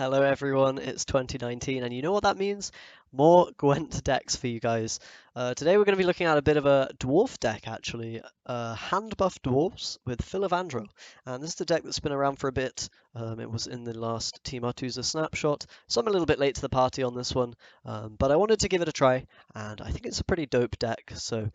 Hello everyone, it's 2019 and you know what that means? More Gwent decks for you guys. Today we're going to be looking at a bit of a dwarf deck actually, hand buff dwarves with Filavandrel. And this is a deck that's been around for a bit. It was in the last Team Artusa snapshot, so I'm a little bit late to the party on this one, but I wanted to give it a try and I think it's a pretty dope deck, so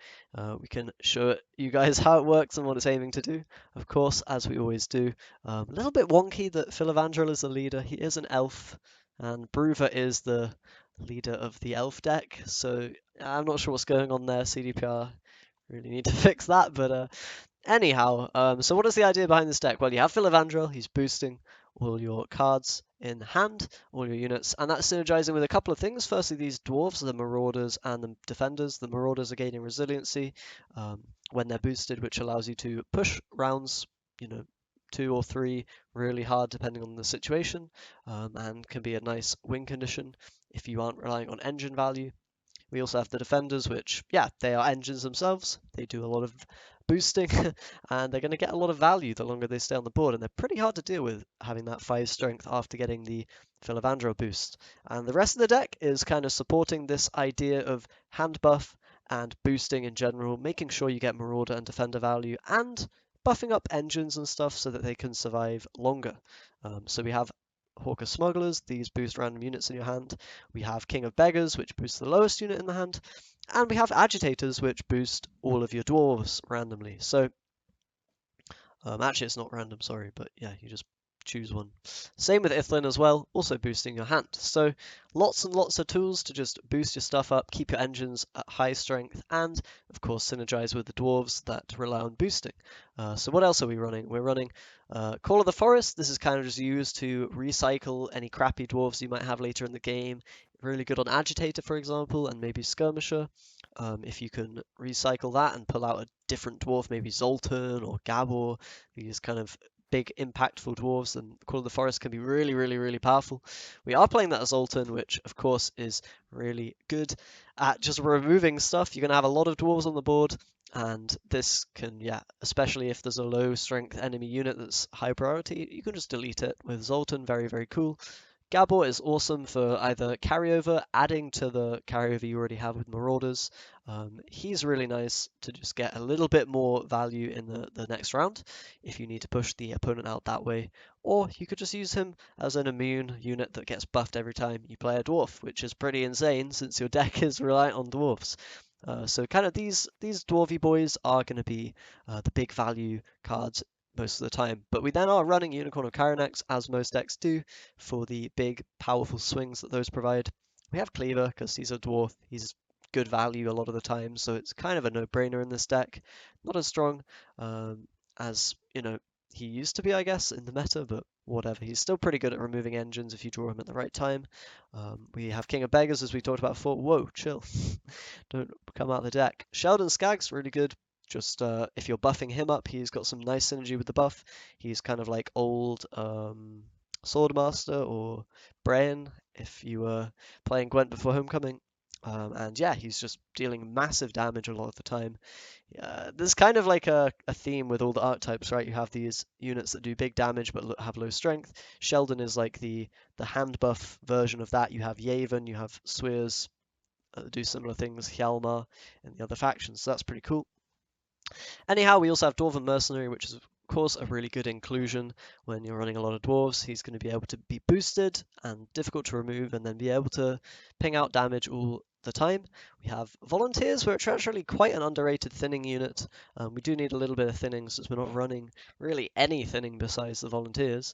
we can show you guys how it works and what it's aiming to do, of course, as we always do. A little bit wonky that Filavandrel is the leader. He is an elf, and Bruver is the leader of the elf deck. So I'm not sure what's going on there. CDPR really need to fix that. But anyhow, so what is the idea behind this deck? Well, you have Filavandrel. He's boosting all your cards in hand, all your units, and that's synergizing with a couple of things. Firstly, these dwarves, the marauders and the defenders. The marauders are gaining resiliency when they're boosted, which allows you to push rounds, you know, 2 or 3 really hard depending on the situation, and can be a nice win condition if you aren't relying on engine value. We also have the defenders, which, yeah, they are engines themselves. They do a lot of boosting, and they're going to get a lot of value the longer they stay on the board, and they're pretty hard to deal with having that 5 strength after getting the Filavandrel boost. And the rest of the deck is kind of supporting this idea of hand buff and boosting in general, making sure you get Marauder and Defender value, and buffing up engines and stuff so that they can survive longer. So we have Hawker Smugglers, these boost random units in your hand. We have King of Beggars, which boosts the lowest unit in the hand. And we have Agitators, which boost all of your dwarves randomly. So, actually it's not random, sorry, but yeah, you just choose one. Same with Ithlin as well, also boosting your hand. So lots and lots of tools to just boost your stuff up, keep your engines at high strength, and of course synergize with the dwarves that rely on boosting. So what else are we running? We're running Call of the Forest. This is kind of just used to recycle any crappy dwarves you might have later in the game. Really good on Agitator, for example, and maybe Skirmisher. If you can recycle that and pull out a different dwarf, maybe Zoltan or Gabor, these kind of big impactful dwarves, then Call of the Forest can be really, really, really powerful. We are playing that as Zoltan, which of course is really good at just removing stuff. You're going to have a lot of dwarves on the board, and this can, yeah, especially if there's a low strength enemy unit that's high priority, you can just delete it with Zoltan. Very, very cool. Gabor is awesome for either carryover, adding to the carryover you already have with Marauders. He's really nice to just get a little bit more value in the next round if you need to push the opponent out that way. Or you could just use him as an immune unit that gets buffed every time you play a dwarf, which is pretty insane since your deck is reliant on dwarves. So kind of these dwarvy boys are going to be the big value cards most of the time. But we then are running Unicorn of Kyronax, as most decks do, for the big, powerful swings that those provide. We have Cleaver, because he's a dwarf. He's good value a lot of the time, so it's kind of a no-brainer in this deck. Not as strong as, he used to be, I guess, in the meta, but whatever. He's still pretty good at removing engines if you draw him at the right time. We have King of Beggars, as we talked about before. Whoa, chill. Don't come out of the deck. Sheldon Skag's really good. Just if you're buffing him up, he's got some nice synergy with the buff. He's kind of like old Swordmaster or Brain if you were playing Gwent before Homecoming. And yeah, he's just dealing massive damage a lot of the time. There's kind of like a theme with all the archetypes, right? You have these units that do big damage but have low strength. Sheldon is like the hand buff version of that. You have Yavin, you have Swears do similar things, Hjalmar, and the other factions, so that's pretty cool. Anyhow, we also have Dwarven Mercenary, which is of course a really good inclusion when you're running a lot of dwarves. He's going to be able to be boosted and difficult to remove, and then be able to ping out damage all the time. We have Volunteers, which are actually quite an underrated thinning unit. We do need a little bit of thinning since we're not running really any thinning besides the Volunteers,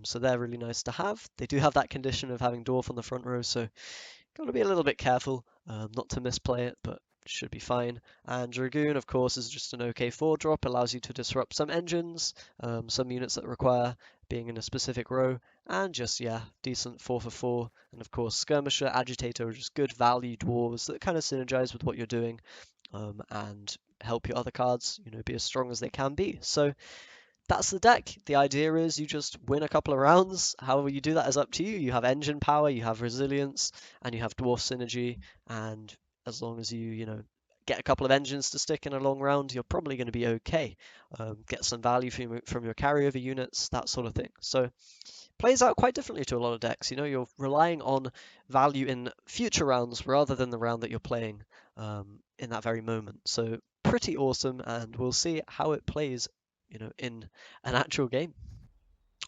so they're really nice to have. They do have that condition of having Dwarf on the front row, so got to be a little bit careful not to misplay it, but should be fine. And Dragoon, of course, is just an OK 4-drop, allows you to disrupt some engines, some units that require being in a specific row, and just, yeah, decent 4 for 4. And of course, Skirmisher, Agitator are just good value dwarves that kind of synergize with what you're doing and help your other cards, be as strong as they can be. So that's the deck. The idea is you just win a couple of rounds. However you do that is up to you. You have engine power, you have resilience, and you have dwarf synergy, and as long as you, get a couple of engines to stick in a long round, you're probably going to be okay. Get some value from your carryover units, that sort of thing. So plays out quite differently to a lot of decks. You know, you're relying on value in future rounds rather than the round that you're playing in that very moment. So pretty awesome, and we'll see how it plays, you know, in an actual game.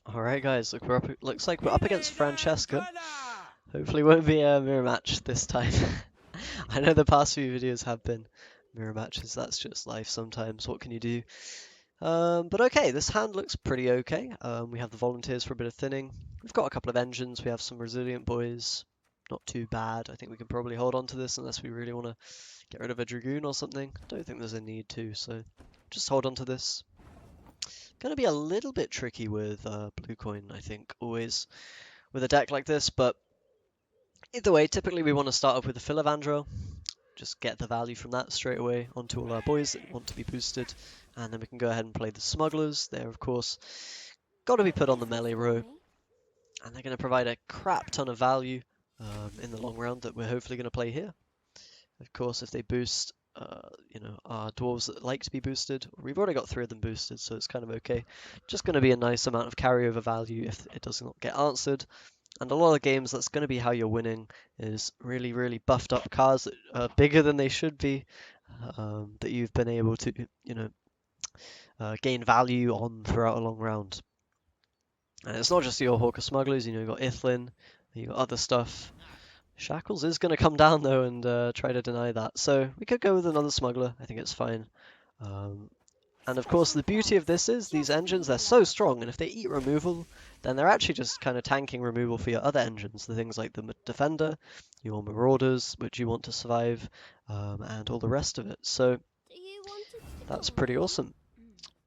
All right, guys, looks like we're up against Francesca. Hopefully, it won't be a mirror match this time. I know the past few videos have been mirror matches. That's just life sometimes. What can you do? But okay, this hand looks pretty okay. We have the volunteers for a bit of thinning. We've got a couple of engines. We have some resilient boys. Not too bad. I think we can probably hold on to this unless we really want to get rid of a dragoon or something. Don't think there's a need to, so just hold on to this. Gonna be a little bit tricky with blue coin, I think, always with a deck like this, but either way, typically we want to start off with the Filavandrel. Just get the value from that straight away onto all our boys that want to be boosted, and then we can go ahead and play the smugglers. They're of course got to be put on the melee row, and they're going to provide a crap ton of value in the long round that we're hopefully going to play here. Of course, if they boost, you know, our dwarves that like to be boosted, we've already got 3 of them boosted, so it's kind of okay. Just going to be a nice amount of carryover value if it does not get answered. And a lot of games, that's going to be how you're winning, is really, really buffed up cards that are bigger than they should be, that you've been able to, you know, gain value on throughout a long round. And it's not just your Hawker Smugglers, you know, you've got Ithlin, you've got other stuff. Shackles is going to come down though and try to deny that. So we could go with another Smuggler, I think it's fine. And of course the beauty of this is these engines, they're so strong, and if they eat removal, then they're actually just kind of tanking removal for your other engines, the things like the Defender, your Marauders, which you want to survive, and all the rest of it. So that's pretty awesome.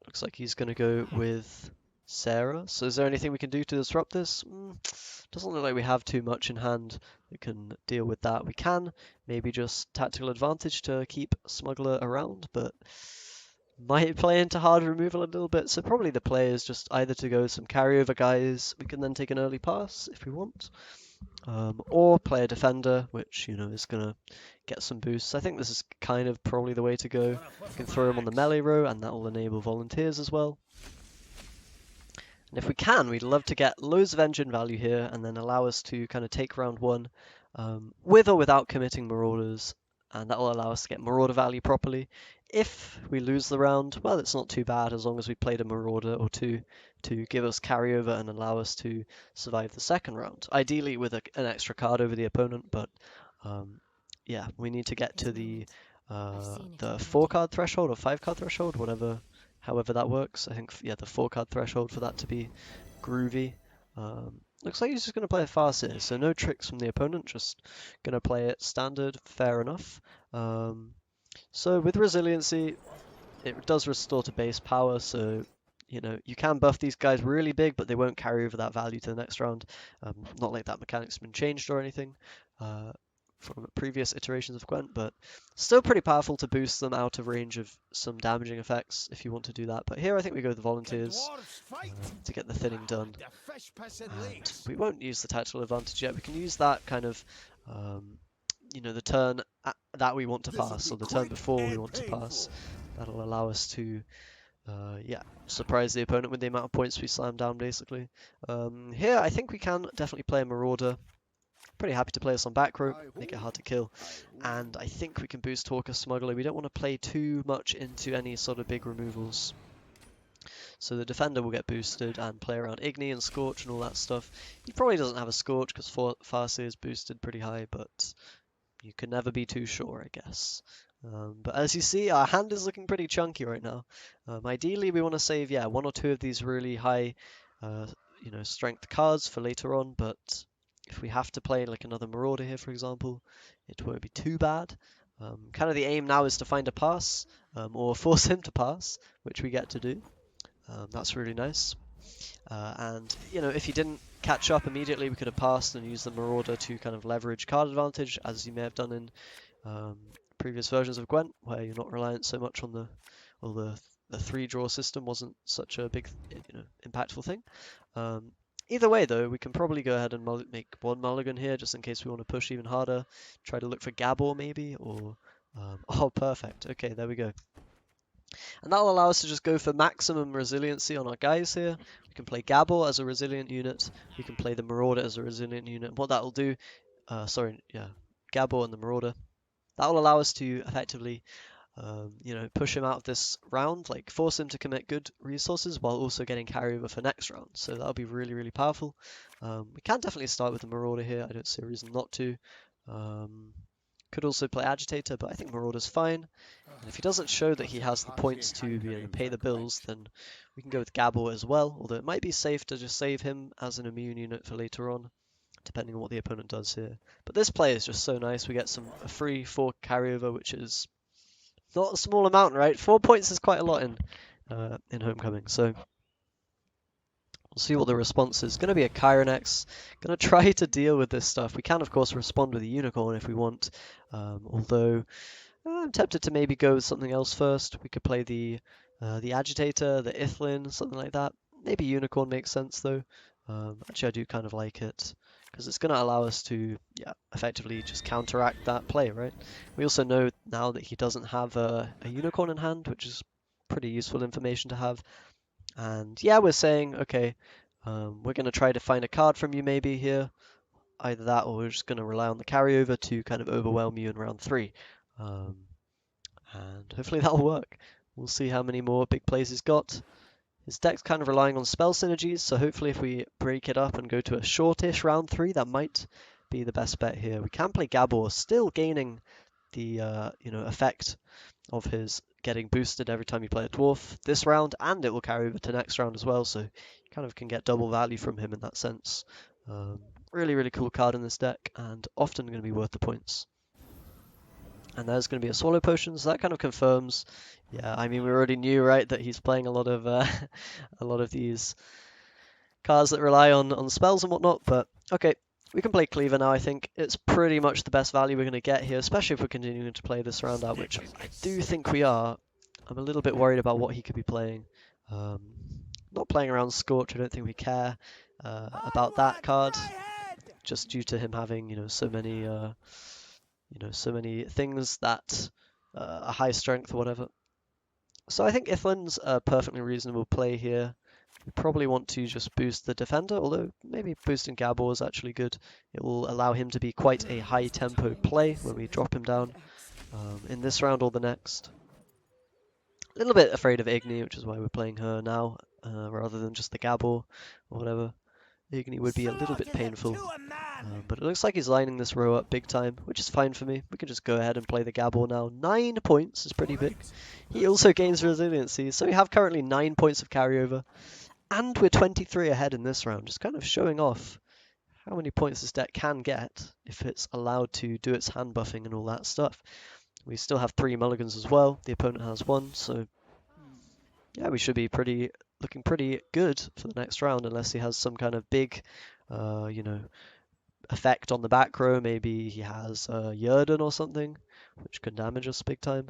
Looks like he's going to go with Sarah. So is there anything we can do to disrupt this? Doesn't look like we have too much in hand that can deal with that. We can maybe just tactical advantage to keep Smuggler around, but might play into hard removal a little bit. So probably the play is just either to go with some carryover guys. We can then take an early pass if we want, or play a defender, which, you know, is gonna get some boosts. I think this is kind of probably the way to go. We can throw him on the melee row, and that will enable volunteers as well. And if we can, we'd love to get loads of engine value here and then allow us to kind of take round 1 with or without committing Marauders, and that will allow us to get Marauder value properly. If we lose the round, well, it's not too bad as long as we played a Marauder or 2 to give us carryover and allow us to survive the second round. Ideally with an extra card over the opponent, but yeah, we need to get to the 4-card threshold or 5-card threshold, however that works. I think, yeah, the 4-card threshold for that to be groovy. Looks like he's just going to play a Farseer, so no tricks from the opponent, just going to play it standard, fair enough. So with Resiliency, it does restore to base power, so, you know, you can buff these guys really big, but they won't carry over that value to the next round. Not like that mechanic's been changed or anything from previous iterations of Gwent, but still pretty powerful to boost them out of range of some damaging effects if you want to do that. But here I think we go with the Volunteers to get the thinning done. And we won't use the tactical advantage yet. We can use that kind of, you know, the turn that we want to pass, or the turn before we want to pass. That'll allow us to, yeah, surprise the opponent with the amount of points we slam down, basically. Here I think we can definitely play a Marauder. Pretty happy to play this on back row, make it hard to kill, and I think we can boost Hawker Smuggler. We don't want to play too much into any sort of big removals. So the Defender will get boosted and play around Igni and Scorch and all that stuff. He probably doesn't have a Scorch because Farseer is boosted pretty high, but you can never be too sure, I guess. But as you see, our hand is looking pretty chunky right now. Ideally, we want to save, yeah, 1 or 2 of these really high, you know, strength cards for later on, but if we have to play like another Marauder here, for example, it won't be too bad. Kind of the aim now is to find a pass, or force him to pass, which we get to do. That's really nice. And, you know, if he didn't catch up immediately, we could have passed and used the Marauder to kind of leverage card advantage, as you may have done in previous versions of Gwent, where you're not reliant so much on the 3-draw system wasn't such a big, you know, impactful thing. Either way, though, we can probably go ahead and make 1 mulligan here, just in case we want to push even harder. Try to look for Gabor, maybe, or Oh, perfect. Okay, there we go. And that'll allow us to just go for maximum resiliency on our guys here. We can play Gabor as a resilient unit. We can play the Marauder as a resilient unit. And what that'll do, Gabor and the Marauder, that'll allow us to effectively, push him out of this round, like force him to commit good resources while also getting carryover for next round. So that'll be really, really powerful. We can definitely start with the Marauder here. I don't see a reason not to. Could also play Agitator, but I think Marauder's fine. And if he doesn't show that he has the points to pay the bills, then we can go with Gabor as well. Although it might be safe to just save him as an immune unit for later on, depending on what the opponent does here. But this play is just so nice. We get a free 4 carryover, which is not a small amount, right? 4 points is quite a lot in Homecoming. So we'll see what the response is. Going to be a Chironex. Going to try to deal with this stuff. We can, of course, respond with a Unicorn if we want, although I'm tempted to maybe go with something else first. We could play the Agitator, the Ithlin, something like that. Maybe Unicorn makes sense though. Actually, I do kind of like it because it's going to allow us to, effectively just counteract that play, right? We also know now that he doesn't have a Unicorn in hand, which is pretty useful information to have. And yeah, we're saying, okay, we're going to try to find a card from you maybe here. Either that or we're just going to rely on the carryover to kind of overwhelm you in round 3. And hopefully that'll work. We'll see how many more big plays he's got. His deck's kind of relying on spell synergies, so hopefully if we break it up and go to a shortish round 3, that might be the best bet here. We can play Gabor, still gaining the effect of his getting boosted every time you play a dwarf this round, and it will carry over to next round as well, so you kind of can get double value from him in that sense. Really, really cool card in this deck, and often going to be worth the points. And there's going to be a Swallow Potion, so that kind of confirms. Yeah, I mean, we already knew, right, that he's playing a lot of a lot of these cards that rely on spells and whatnot. But okay, we can play Cleaver now. I think it's pretty much the best value we're going to get here, especially if we're continuing to play this round out, which I do think we are. I'm a little bit worried about what he could be playing. Not playing around Scorch. I don't think we care about that card, just due to him having so many. So many things that are high strength or whatever. So I think Ithlin's a perfectly reasonable play here. We probably want to just boost the defender, although maybe boosting Gabor is actually good. It will allow him to be quite a high tempo play when we drop him down in this round or the next. A little bit afraid of Igni, which is why we're playing her now, rather than just the Gabor or whatever. Igni would be a little bit painful, but it looks like he's lining this row up big time, which is fine for me. We can just go ahead and play the Gabor now. 9 points is pretty big. He also gains resiliency, so we have currently 9 points of carryover, and we're 23 ahead in this round, just kind of showing off how many points this deck can get if it's allowed to do its hand buffing and all that stuff. We still have 3 mulligans as well. The opponent has 1, so yeah, we should be looking pretty good for the next round, unless he has some kind of big, effect on the back row. Maybe he has Yerden or something, which can damage us big time.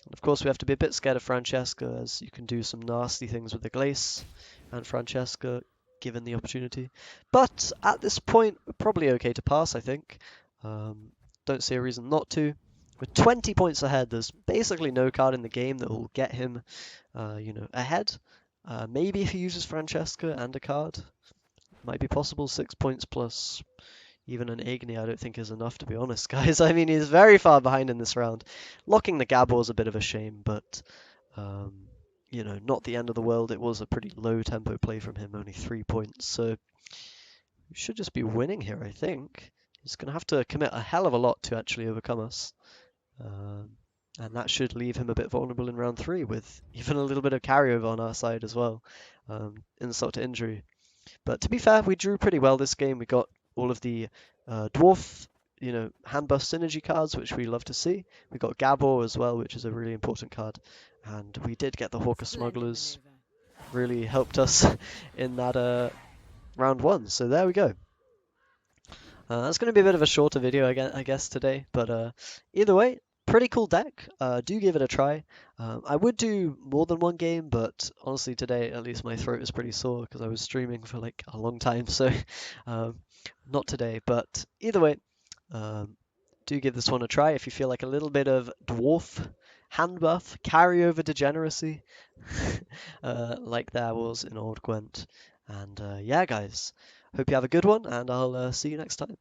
And of course, we have to be a bit scared of Francesca, as you can do some nasty things with the Glace and Francesca, given the opportunity. But at this point, we're probably okay to pass, I think. Don't see a reason not to. We're 20 points ahead. There's basically no card in the game that will get him, ahead. Maybe if he uses Francesca and a card, might be possible. 6 points plus even an Igni I don't think is enough, to be honest, guys. I mean, he's very far behind in this round. Locking the Gabor is a bit of a shame, but, not the end of the world. It was a pretty low tempo play from him, only 3 points, so we should just be winning here, I think. He's going to have to commit a hell of a lot to actually overcome us. And that should leave him a bit vulnerable in round 3 with even a little bit of carryover on our side as well. Insult to injury. But to be fair, we drew pretty well this game. We got all of the dwarf, hand buff synergy cards, which we love to see. We got Gabor as well, which is a really important card. And we did get the Hawker Smugglers. Really helped us in that round 1. So there we go. That's going to be a bit of a shorter video, I guess, today. But either way, pretty cool deck. Do give it a try. I would do more than one game, but honestly today at least my throat is pretty sore because I was streaming for like a long time, so not today. But either way, do give this one a try if you feel like a little bit of dwarf hand buff, carryover degeneracy, like there was in old Gwent. And yeah, guys, hope you have a good one, and I'll see you next time.